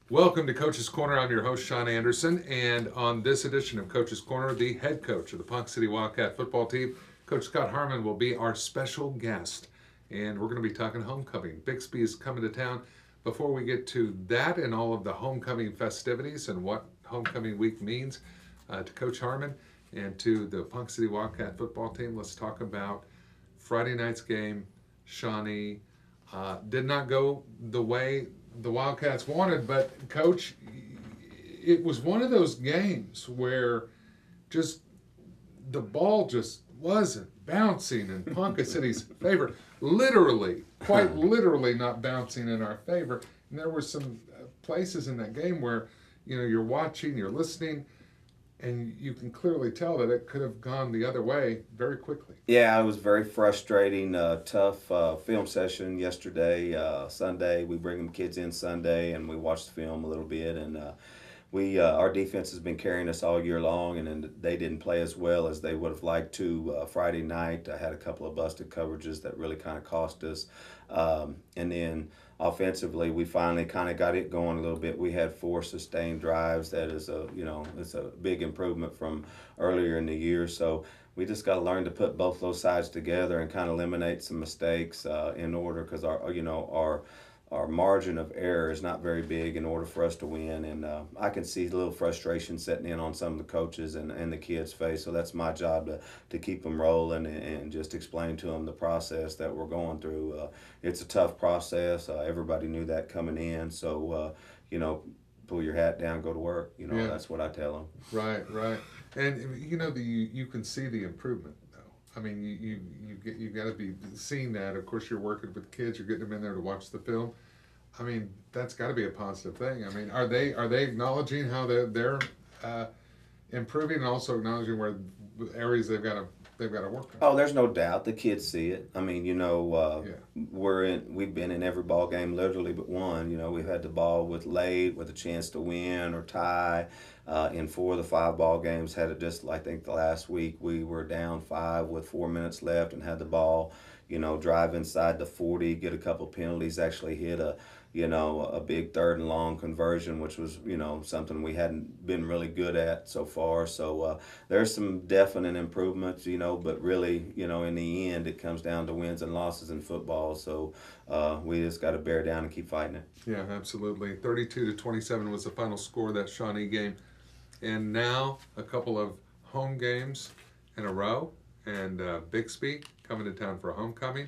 Welcome to Coach's Corner. I'm your host, Sean Anderson, and on this edition of Coach's Corner, the head coach of the Ponca City Wildcat football team, Coach Scott Harmon, will be our special guest, and we're going to be talking homecoming. Bixby is coming to town. Before we get to that and all of the homecoming festivities and what homecoming week means to Coach Harmon and to the Ponca City Wildcat football team, let's talk about Friday night's game. Shawnee did not go the way the Wildcats wanted, but Coach, it was one of those games where just the ball just wasn't bouncing in Ponca City's favor. Literally, quite literally, not bouncing in our favor. And there were some places in that game where you're watching, you're listening, and you can clearly tell that it could have gone the other way very quickly. Yeah, it was very frustrating, tough film session yesterday, Sunday. We bring them kids in Sunday and we watch the film a little bit. And we our defense has been carrying us all year long, and then they didn't play as well as they would have liked to. Friday night, I had a couple of busted coverages that really kind of cost us. And then offensively, we finally kind of got it going a little bit. We had 4 sustained drives. That is it's a big improvement from earlier in the year. So we just got to learn to put both those sides together and kind of eliminate some mistakes in order, because our margin of error is not very big in order for us to win. And I can see a little frustration setting in on some of the coaches and the kids' face. So that's my job to keep them rolling and just explain to them the process that we're going through. It's a tough process. Everybody knew that coming in. So, pull your hat down, go to work. Yeah. That's what I tell them. Right, right. And you can see the improvement though. I mean, you got to be seeing that. Of course, you're working with kids. You're getting them in there to watch the film. I mean, that's got to be a positive thing. I mean, are they acknowledging how they're improving, and also acknowledging where areas they've got to work on? Oh, there's no doubt. The kids see it. I mean, Yeah. we've been in every ball game literally but one. We've had the ball with late with a chance to win or tie. In 4 of the 5 ball games, had it just, I think, the last week we were down 5 with 4 minutes left and had the ball, drive inside the 40, get a couple penalties, actually hit a big 3rd and long conversion, which was, something we hadn't been really good at so far. So there's some definite improvements, but really, in the end, it comes down to wins and losses in football. So we just got to bear down and keep fighting it. Yeah, absolutely. 32-27 was the final score of that Shawnee game. And now a couple of home games in a row, and Bixby coming to town for a homecoming.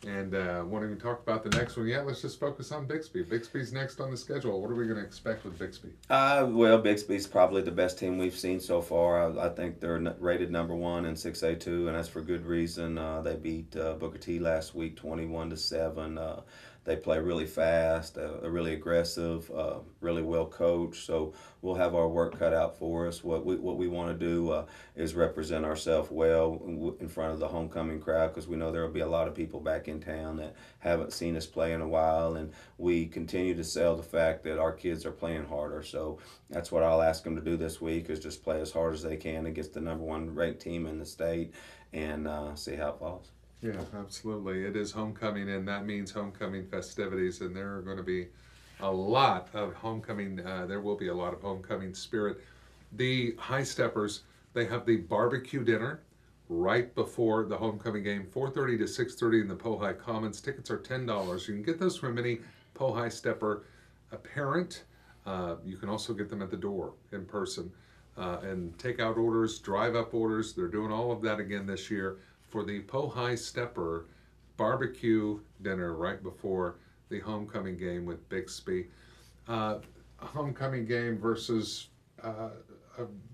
And won't even talk about the next one yet. Let's just focus on Bixby. Bixby's next on the schedule. What are we going to expect with Bixby? Well, Bixby's probably the best team we've seen so far. I think they're rated number 1 in 6A2, and that's for good reason. They beat Booker T last week 21-7. They play really fast, really aggressive, really well coached. So we'll have our work cut out for us. What we want to do is represent ourselves well in front of the homecoming crowd, because we know there will be a lot of people back in town that haven't seen us play in a while, and we continue to sell the fact that our kids are playing harder. So that's what I'll ask them to do this week, is just play as hard as they can against the number 1 ranked team in the state, and see how it falls. Yeah, absolutely. It is homecoming, and that means homecoming festivities, and there are going to be a lot of homecoming. There will be a lot of homecoming spirit. The High Steppers, they have the barbecue dinner right before the homecoming game, 4:30 to 6:30 in the Pohai Commons. Tickets are $10. You can get those from any Pohai Stepper parent. You can also get them at the door in person. And takeout orders, drive-up orders. They're doing all of that again this year for the Pohai Stepper barbecue dinner right before the homecoming game with Bixby. A homecoming game versus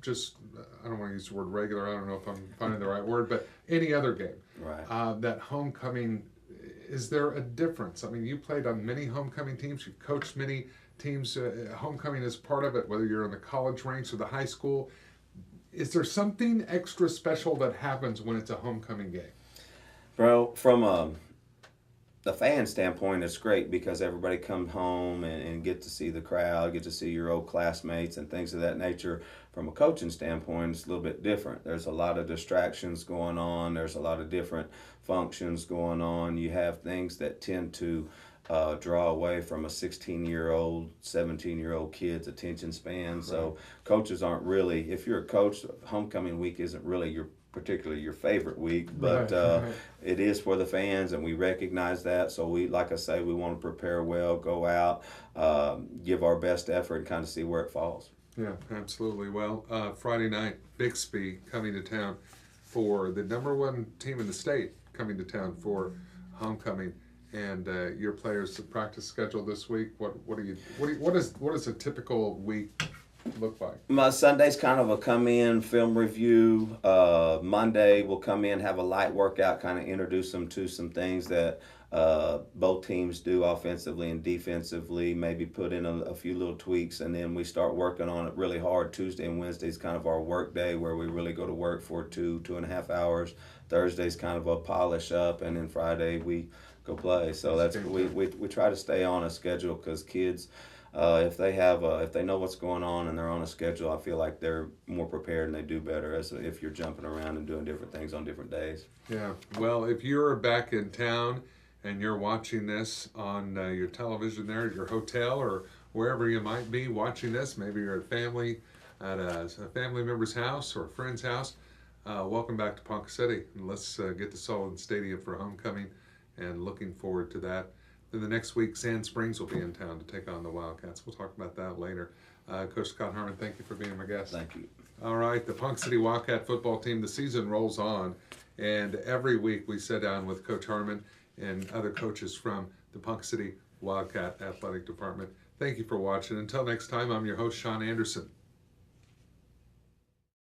just, I don't want to use the word regular, I don't know if I'm finding the right word, but any other game. Right. That homecoming, is there a difference? I mean, you played on many homecoming teams, you've coached many teams. Homecoming is part of it, whether you're in the college ranks or the high school. Is there something extra special that happens when it's a homecoming game? Bro, from the fan standpoint, it's great because everybody comes home and get to see the crowd, get to see your old classmates and things of that nature. From a coaching standpoint, it's a little bit different. There's a lot of distractions going on. There's a lot of different functions going on. You have things that tend to draw away from a 16-year-old, 17-year-old kid's attention span. So coaches aren't really, if you're a coach, homecoming week isn't really particularly your favorite week, but it is for the fans, and we recognize that. So we, like I say, we want to prepare well, go out, give our best effort, and kind of see where it falls. Yeah, absolutely. Well, Friday night, Bixby coming to town for the #1 team in the state, coming to town for homecoming, and your players' practice schedule this week. What does a typical week look like? My Sunday's kind of a come in film review. Monday we'll come in, have a light workout, kind of introduce them to some things that both teams do offensively and defensively, maybe put in a few little tweaks, and then we start working on it really hard. Tuesday and Wednesday's kind of our work day where we really go to work for 2.5 hours. Thursday's kind of a polish up, and then Friday we go play. So we try to stay on a schedule, because kids, if they know what's going on and they're on a schedule, I feel like they're more prepared and they do better as if you're jumping around and doing different things on different days. Yeah. Well, if you're back in town and you're watching this on your television there at your hotel or wherever you might be watching this, maybe you're at a family member's house or a friend's house, welcome back to Ponca City. And let's get to Sullivan Stadium for homecoming, and looking forward to that. Then the next week, Sand Springs will be in town to take on the Wildcats. We'll talk about that later. Coach Scott Harmon, thank you for being my guest. Thank you. All right, the Ponca City Wildcat football team, the season rolls on, and every week we sit down with Coach Harmon and other coaches from the Ponca City Wildcat Athletic Department. Thank you for watching. Until next time, I'm your host, Sean Anderson.